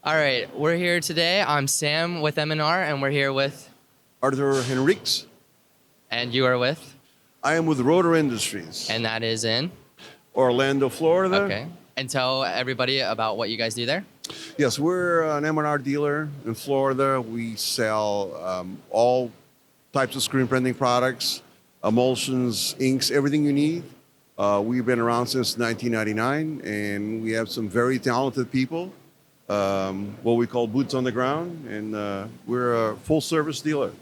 All right, we're here today. I'm Sam with M&R, and we're here with, Artur Henriques. and you are with, I am with Roeder Industries, and that is in. Orlando, Florida. Okay. And tell everybody about what you guys do there. Yes, we're an M&R dealer in Florida. We sell all types of screen printing products, emulsions, inks, everything you need. We've been around since 1999, and we have some very talented people, what we call boots on the ground, and we're a full-service dealer.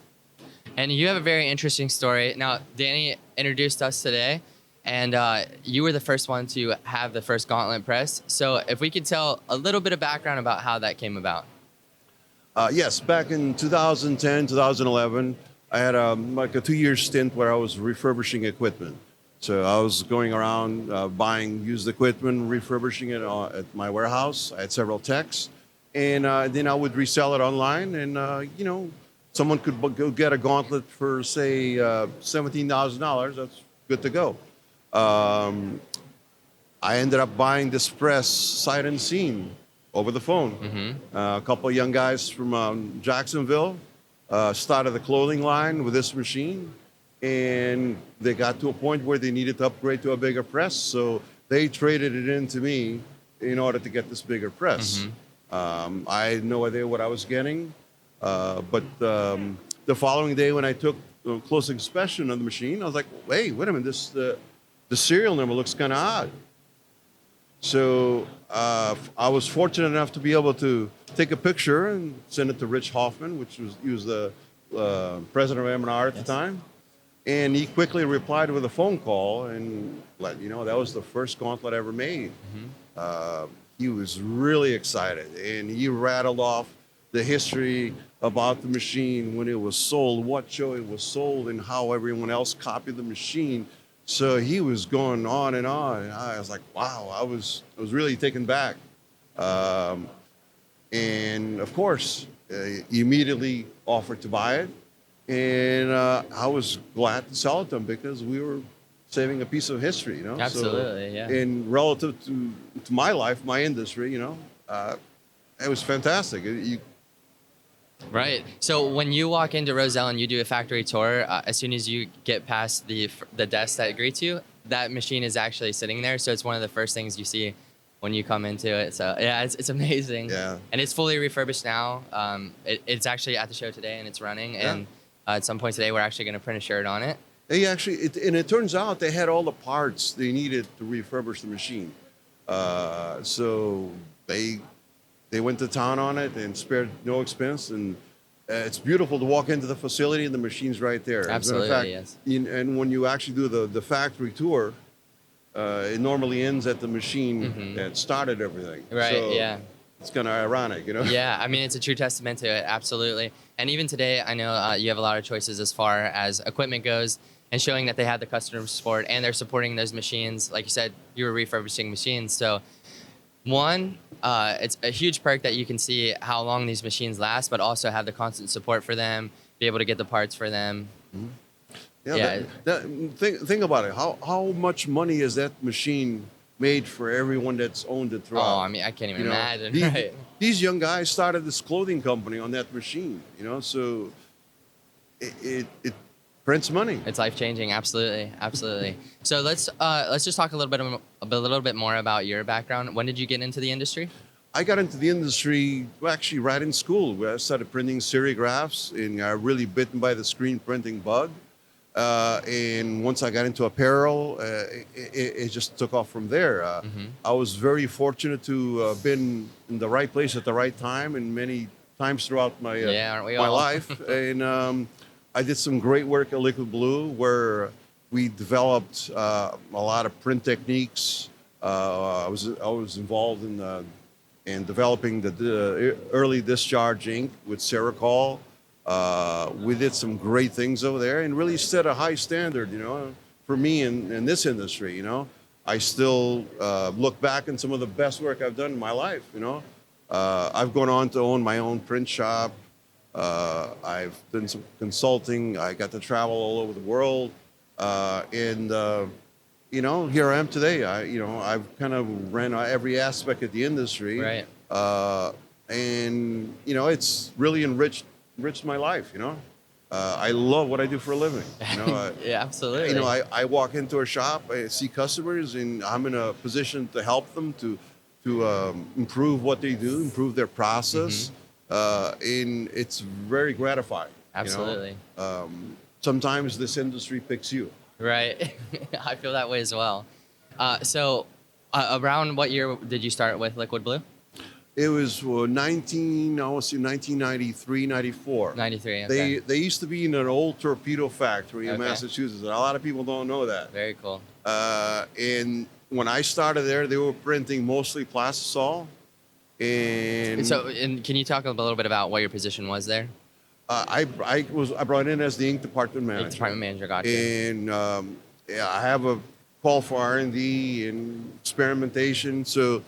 And you have a very interesting story. Now, Danny introduced us today, and you were the first one to have the first Gauntlet press. So if we could tell a little bit of background about how that came about. Yes, back in 2010, 2011, I had like a 2-year stint where I was refurbishing equipment. So I was going around buying used equipment, refurbishing it at my warehouse. I had several techs, and then I would resell it online, and someone could go get a Gauntlet for, say, $17,000. That's good to go. I ended up buying this press sight unseen over the phone. Mm-hmm. A couple of young guys from Jacksonville started a clothing line with this machine, and they got to a point where they needed to upgrade to a bigger press, so they traded it in to me in order to get this bigger press. Mm-hmm. I had no idea what I was getting, but the following day when I took a close inspection of the machine, I was like, hey, wait a minute, the serial number looks kind of odd. So I was fortunate enough to be able to take a picture and send it to Rich Hoffman, he was the president of M&R at the time. And he quickly replied with a phone call and let you know that was the first Gauntlet ever made. Mm-hmm. He was really excited, and he rattled off the history about the machine, when it was sold, what show it was sold, and how everyone else copied the machine. So he was going on, and I was like, wow, I was really taken back. And of course, he immediately offered to buy it. And I was glad to sell it to him because we were saving a piece of history, Absolutely, so, yeah. And relative to my life, my industry, it was fantastic. Right. So when you walk into Roselle and you do a factory tour, as soon as you get past the desk that greets you, that machine is actually sitting there. So it's one of the first things you see when you come into it. So yeah, it's amazing. Yeah. And it's fully refurbished now. It's actually at the show today and it's running. Yeah. And at some point today, we're actually going to print a shirt on it. They actually, and it turns out they had all the parts they needed to refurbish the machine. So they went to town on it and spared no expense. And it's beautiful to walk into the facility and the machine's right there. Absolutely, fact, yes. And when you actually do the factory tour, it normally ends at the machine Mm-hmm. that started everything. Right, So yeah. it's kind of ironic, Yeah, I mean, it's a true testament to it, absolutely. And even today, I know you have a lot of choices as far as equipment goes and showing that they have the customer support and they're supporting those machines. Like you said, you were refurbishing machines. So one, it's a huge perk that you can see how long these machines last, but also have the constant support for them, be able to get the parts for them. Mm-hmm. Yeah. Think about it. How much money has that machine made for everyone that's owned it throughout? Oh, I mean, I can't even imagine. Right. These young guys started this clothing company on that machine, so it prints money. It's life-changing, absolutely, absolutely. So let's just talk a little bit more about your background. When did you get into the industry? I got into the industry actually right in school, where I started printing serigraphs, and I really bitten by the screen printing bug. And once I got into apparel, it just took off from there. Mm-hmm. I was very fortunate to have been in the right place at the right time, and many times throughout my aren't we my all? life. And I did some great work at Liquid Blue, where we developed a lot of print techniques. I was involved in developing the early discharge ink with Ceracol. We did some great things over there and really set a high standard, for me in this industry. I still look back on some of the best work I've done in my life. I've gone on to own my own print shop. I've done some consulting. I got to travel all over the world, and here I am today. I've kind of ran every aspect of the industry. Right. and it's really enriched my life. I love what I do for a living. Yeah, absolutely. I walk into a shop, I see customers, and I'm in a position to help them to improve what they do, improve their process, and it's very gratifying. Absolutely. Sometimes this industry picks you. Right. I feel that way as well. So, around what year did you start with Liquid Blue? It was 1993, 94. 93. Okay. They used to be in an old torpedo factory in Okay. Massachusetts. And a lot of people don't know that. Very cool. And when I started there, they were printing mostly plastisol. And Can you talk a little bit about what your position was there? I brought in as the ink department manager. Department manager, gotcha. And I have a call for R&D and experimentation. So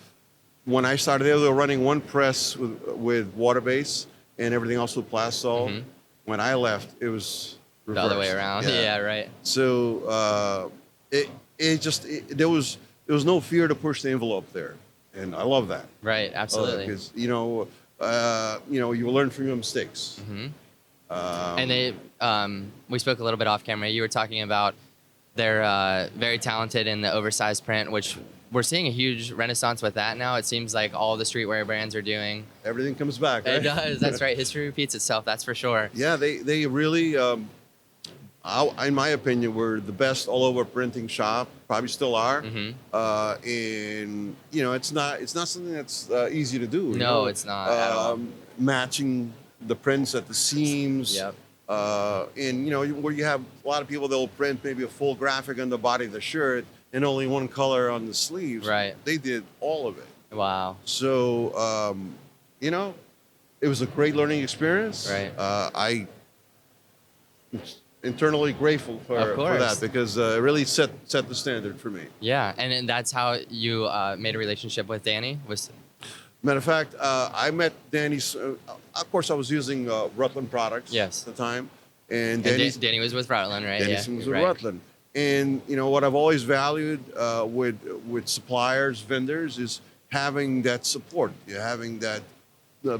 when I started there, they were running one press with water base and everything else with plastisol. When I left, it was reversed. The other way around. Yeah, right. So there was no fear to push the envelope there, and I love that. Right, absolutely. Because you learn from your mistakes. And we spoke a little bit off camera. You were talking about they're very talented in the oversized print, which we're seeing a huge renaissance with that now. It seems like all the streetwear brands are doing. Everything comes back, right? It does. That's right. History repeats itself. That's for sure. Yeah, they really, in my opinion, were the best all over printing shop. Probably still are. And it's not something that's easy to do. No, it's not at all. Matching the prints at the seams. Yep. And where you have a lot of people, they'll print maybe a full graphic on the body of the shirt and only one color on the sleeves. Right. They did all of it. Wow. So, it was a great learning experience. Right. I internally grateful for that because it really set the standard for me. Yeah, and that's how you made a relationship with Danny? Matter of fact, I met Danny's. Of course, I was using Rutland products at the time, and Danny was with Rutland, right? Danny was with Rutland. And what I've always valued with suppliers, vendors, is having that support. You're having that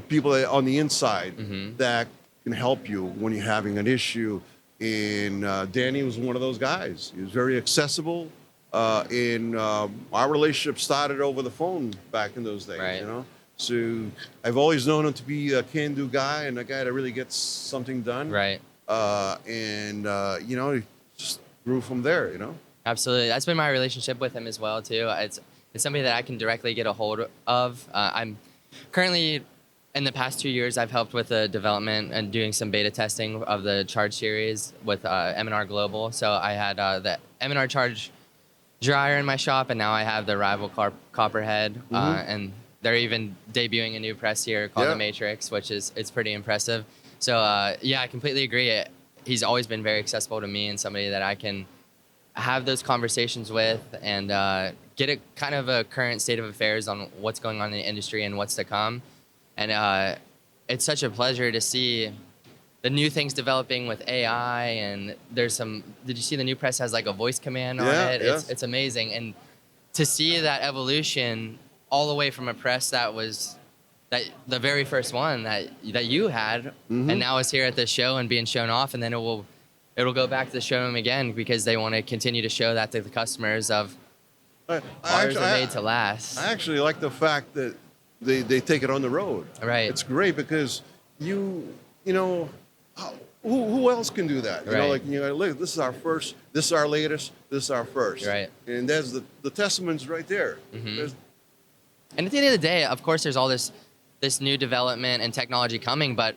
people on the inside that can help you when you're having an issue. And Danny was one of those guys. He was very accessible. And our relationship started over the phone back in those days. Right. So I've always known him to be a can-do guy and a guy that really gets something done. Right. He just grew from there. Absolutely. That's been my relationship with him as well too. It's somebody that I can directly get a hold of. I'm currently, in the past 2 years, I've helped with the development and doing some beta testing of the Charge series with M&R Global. So I had the M&R Charge dryer in my shop, and now I have the rival Copperhead, and they're even debuting a new press here called the Matrix, which it's pretty impressive. So I completely agree. He's always been very accessible to me and somebody that I can have those conversations with and get a kind of a current state of affairs on what's going on in the industry and what's to come. And it's such a pleasure to see the new things developing with AI, and there's some. Did you see the new press has like a voice command on it? Yeah. It's amazing, and to see that evolution all the way from a press that was the very first one that you had, and now it's here at the show and being shown off, and then it'll go back to the showroom again because they want to continue to show that to the customers of ours are made to last. I actually like the fact that they take it on the road. Right. It's great because who else can do that? Right. Look, this is our first, this is our latest, this is our first. Right. And there's the testaments right there. And at the end of the day, of course, there's all this new development and technology coming, but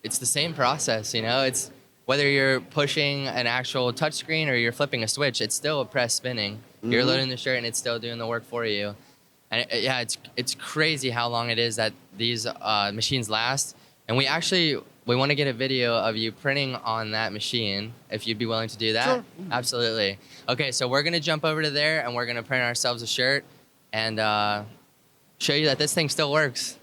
it's the same process, It's whether you're pushing an actual touchscreen or you're flipping a switch, it's still a press spinning. You're loading the shirt and it's still doing the work for you. And it's crazy how long it is that these machines last. And we want to get a video of you printing on that machine, if you'd be willing to do that. Sure. Absolutely. Okay, so we're going to jump over to there and we're going to print ourselves a shirt and show you that this thing still works.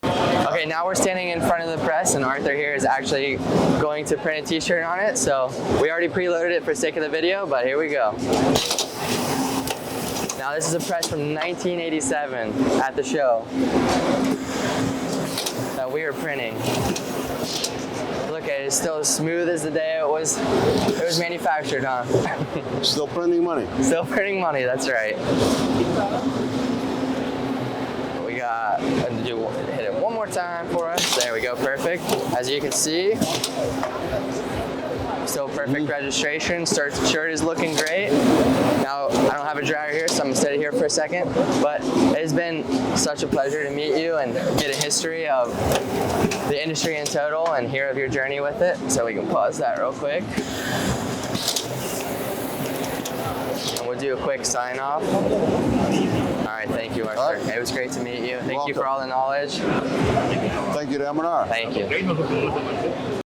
Okay, now we're standing in front of the press and Arthur here is actually going to print a t-shirt on it. So we already preloaded it for sake of the video, but here we go. Now this is a press from 1987 at the show. we are printing. Look at it, it's still as smooth as the day it was manufactured, huh? Still printing money. Still printing money, that's right. We got, hit it one more time for us. There we go, perfect. As you can see, still perfect registration. Shirt is looking great. Now, I don't have a dryer here, so I'm gonna sit here for a second, but it's been such a pleasure to meet you and get a history of the industry in total and hear of your journey with it. So we can pause that real quick. And we'll do a quick sign off. All right, thank you, Artur. It was great to meet you. Thank you for all the knowledge. Thank you to M&R. Thank you.